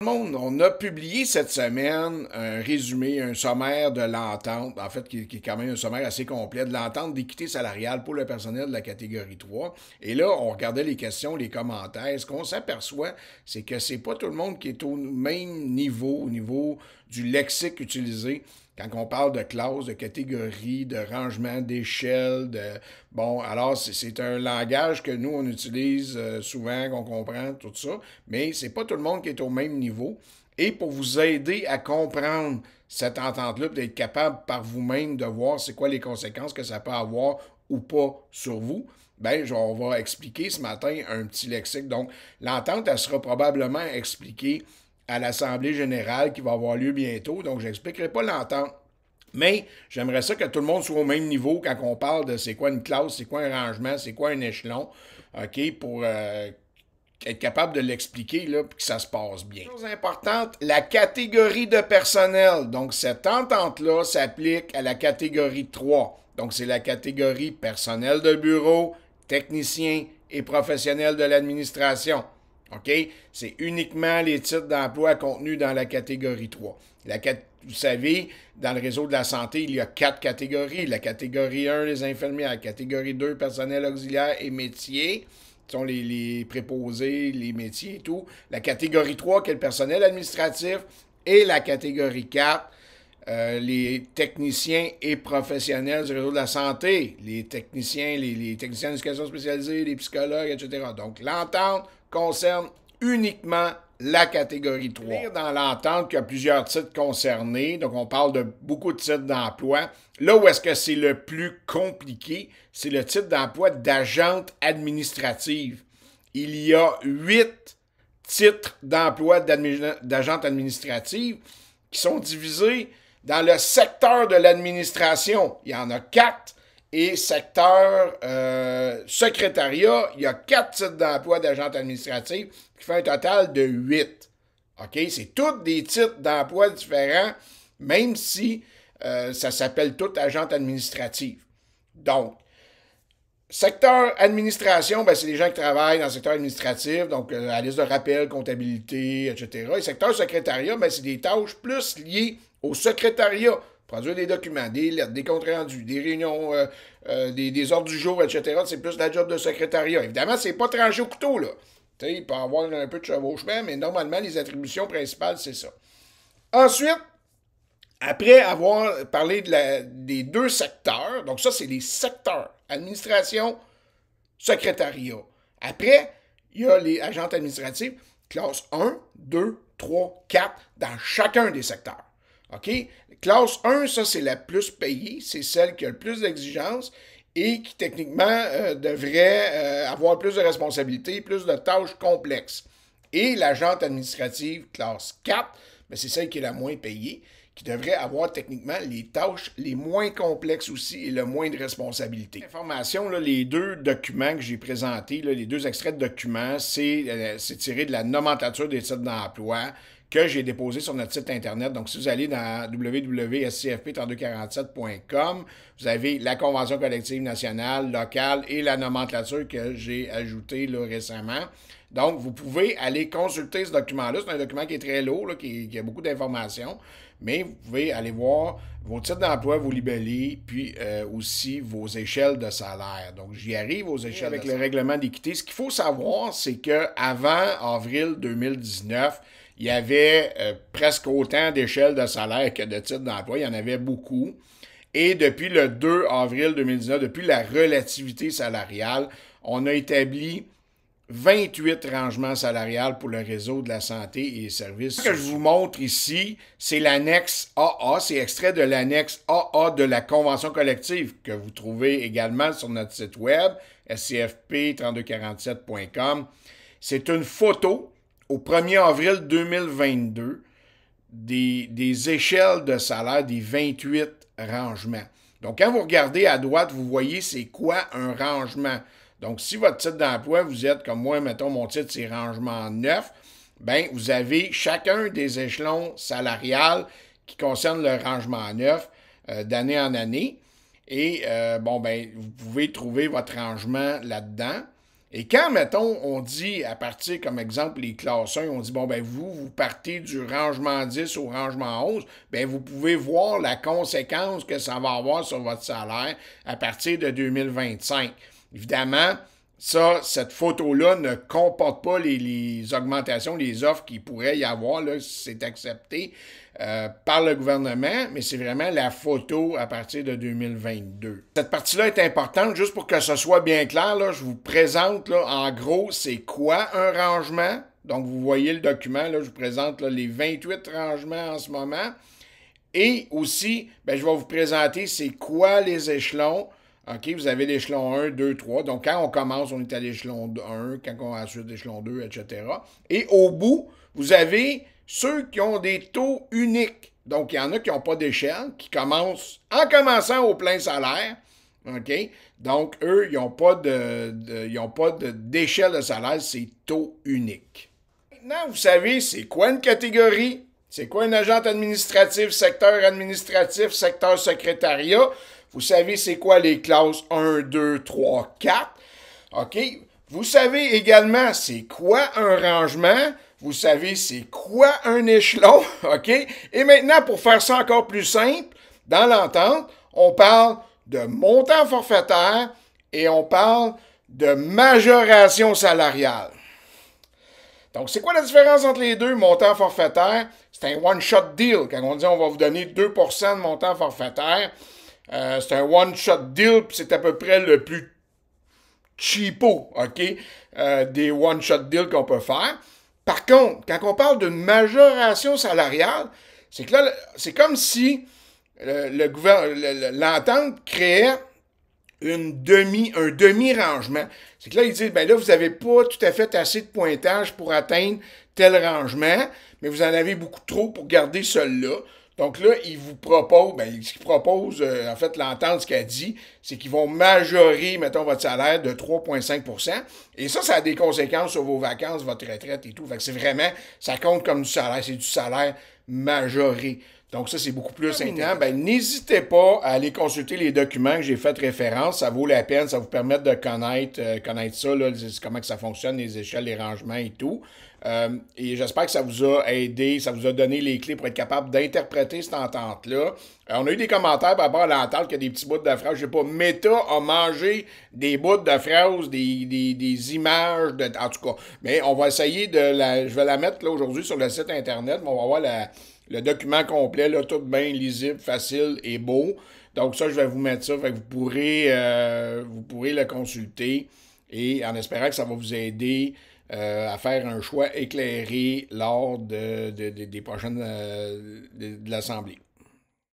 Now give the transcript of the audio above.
On a publié cette semaine un résumé, un sommaire de l'entente, en fait, qui est quand même un sommaire assez complet, de l'entente d'équité salariale pour le personnel de la catégorie 3. Et là, on regardait les questions, les commentaires. Ce qu'on s'aperçoit, c'est que c'est pas tout le monde qui est au même niveau, au niveau du lexique utilisé. Quand on parle de classe, de catégorie, de rangement, d'échelle, de... Bon, alors c'est un langage que nous, on utilise souvent, qu'on comprend, tout ça, mais c'est pas tout le monde qui est au même niveau. Et pour vous aider à comprendre cette entente-là, d'être capable par vous-même de voir c'est quoi les conséquences que ça peut avoir ou pas sur vous, ben, on va expliquer ce matin un petit lexique. Donc, l'entente, elle sera probablement expliquée à l'Assemblée générale qui va avoir lieu bientôt. Donc, je n'expliquerai pas l'entente. Mais j'aimerais ça que tout le monde soit au même niveau quand on parle de c'est quoi une classe, c'est quoi un rangement, c'est quoi un échelon, OK, pour être capable de l'expliquer, là, puis que ça se passe bien. Chose importante, la catégorie de personnel. Donc, cette entente-là s'applique à la catégorie 3. Donc, c'est la catégorie personnel de bureau, technicien et professionnel de l'administration. OK? C'est uniquement les titres d'emploi contenus dans la catégorie 3. Vous savez, dans le réseau de la santé, il y a 4 catégories. La catégorie 1, les infirmières. La catégorie 2, personnel auxiliaire et métier, qui sont les préposés, les métiers et tout. La catégorie 3, qui est le personnel administratif. Et la catégorie 4, les techniciens et professionnels du réseau de la santé, les techniciens, les techniciens d'éducation spécialisée, les psychologues, etc. Donc, l'entente concerne uniquement la catégorie 3. Dans l'entente, il y a plusieurs titres concernés, donc on parle de beaucoup de titres d'emploi. Là où est-ce que c'est le plus compliqué, c'est le titre d'emploi d'agente administrative. Il y a 8 titres d'emploi d'agente administrative qui sont divisés dans le secteur de l'administration. Il y en a 4. Et secteur secrétariat, il y a 4 titres d'emploi d'agente administrative qui fait un total de 8. OK? C'est tous des titres d'emploi différents, même si ça s'appelle tout agente administrative. Donc, secteur administration, ben, c'est les gens qui travaillent dans le secteur administratif, donc la liste de rappel, comptabilité, etc. Et secteur secrétariat, ben, c'est des tâches plus liées au secrétariat. Produire des documents, des lettres, des comptes rendus, des réunions, des ordres du jour, etc. C'est plus la job de secrétariat. Évidemment, c'est pas tranché au couteau, là. T'sais, il peut y avoir un peu de chevauchement, mais normalement, les attributions principales, c'est ça. Ensuite, après avoir parlé des 2 secteurs, donc ça, c'est les secteurs, administration, secrétariat. Après, il y a les agents administratifs, classe 1, 2, 3, 4, dans chacun des secteurs. OK? Classe 1, ça, c'est la plus payée, c'est celle qui a le plus d'exigences et qui, techniquement, devrait avoir plus de responsabilités, plus de tâches complexes. Et l'agente administrative, classe 4, ben, c'est celle qui est la moins payée, qui devrait avoir techniquement les tâches les moins complexes aussi et le moins de responsabilités. Information, là, les 2 documents que j'ai présentés, là, les 2 extraits de documents, c'est tiré de la nomenclature des titres d'emploi que j'ai déposé sur notre site internet. Donc, si vous allez dans www.scfp3247.com, vous avez la convention collective nationale, locale et la nomenclature que j'ai ajoutée là, récemment. Donc, vous pouvez aller consulter ce document-là. C'est un document qui est très lourd, là, qui a beaucoup d'informations, mais vous pouvez aller voir vos titres d'emploi, vos libellés, puis aussi vos échelles de salaire. Donc, j'y arrive aux échelles avec le règlement d'équité. Ce qu'il faut savoir, c'est qu'avant avril 2019, il y avait presque autant d'échelles de salaire que de titres d'emploi. Il y en avait beaucoup. Et depuis le 2 avril 2019, depuis la relativité salariale, on a établi 28 rangements salariales pour le réseau de la santé et les services. Ce que je vous montre ici, c'est l'annexe AA. C'est extrait de l'annexe AA de la convention collective que vous trouvez également sur notre site web, scfp3247.com. C'est une photo au 1er avril 2022 des échelles de salaire des 28 rangements. Donc, quand vous regardez à droite, vous voyez c'est quoi un rangement. Donc, si votre titre d'emploi, vous êtes comme moi, mettons, mon titre, c'est rangement 9, bien, vous avez chacun des échelons salariales qui concernent le rangement 9 d'année en année. Et, bon, ben, vous pouvez trouver votre rangement là-dedans. Et quand, mettons, on dit, à partir, comme exemple, les classes 1, on dit, bon, ben vous partez du rangement 10 au rangement 11, ben vous pouvez voir la conséquence que ça va avoir sur votre salaire à partir de 2025. Évidemment, cette photo-là ne comporte pas les augmentations, les offres qu'il pourrait y avoir, là, si c'est accepté par le gouvernement, mais c'est vraiment la photo à partir de 2022. Cette partie-là est importante, juste pour que ce soit bien clair, là, je vous présente là, en gros c'est quoi un rangement. Donc vous voyez le document, là, je vous présente là, les 28 rangements en ce moment. Et aussi, ben, je vais vous présenter c'est quoi les échelons. OK, vous avez l'échelon 1, 2, 3. Donc, quand on commence, on est à l'échelon 1, quand on a ensuite l'échelon 2, etc. Et au bout, vous avez ceux qui ont des taux uniques. Donc, il y en a qui n'ont pas d'échelle, qui commencent en commençant au plein salaire. OK? Donc, eux, ils n'ont pas d'échelle de salaire, c'est taux unique. Maintenant, vous savez, c'est quoi une catégorie? C'est quoi un agent administratif, secteur secrétariat? Vous savez c'est quoi les classes 1, 2, 3, 4. OK? Vous savez également c'est quoi un rangement. Vous savez c'est quoi un échelon. OK? Et maintenant, pour faire ça encore plus simple, dans l'entente, on parle de montant forfaitaire et on parle de majoration salariale. Donc, c'est quoi la différence entre les deux? Montant forfaitaire, c'est un one-shot deal. Quand on dit on va vous donner 2% de montant forfaitaire, c'est un one-shot deal, puis c'est à peu près le plus cheapo, OK, des one-shot deals qu'on peut faire. Par contre, quand on parle d'une majoration salariale, c'est que là, c'est comme si l'entente créait un demi-rangement. C'est que là, ils disent, ben là, vous n'avez pas tout à fait assez de pointage pour atteindre tel rangement, mais vous en avez beaucoup trop pour garder celui-là. Donc là, ils vous proposent, en fait, l'entente, ce qu'elle dit, c'est qu'ils vont majorer, mettons, votre salaire de 3,5 %. Et ça a des conséquences sur vos vacances, votre retraite et tout. Fait que c'est vraiment, ça compte comme du salaire, c'est du salaire majoré. Donc ça, c'est beaucoup plus intéressant. Ben, n'hésitez pas à aller consulter les documents que j'ai fait référence. Ça vaut la peine, ça vous permet de connaître ça, là, comment que ça fonctionne, les échelles, les rangements et tout. Et j'espère que ça vous a aidé, ça vous a donné les clés pour être capable d'interpréter cette entente-là. On a eu des commentaires par rapport à l'entente qu'il y a des petits bouts de phrases. Je sais pas, Meta a mangé des bouts de phrases, des images, en tout cas. Mais on va essayer je vais la mettre là aujourd'hui sur le site Internet, mais on va voir le document complet, là, tout bien lisible, facile et beau. Donc ça, je vais vous mettre ça, fait que vous pourrez le consulter et en espérant que ça va vous aider à faire un choix éclairé lors des prochaines de l'Assemblée.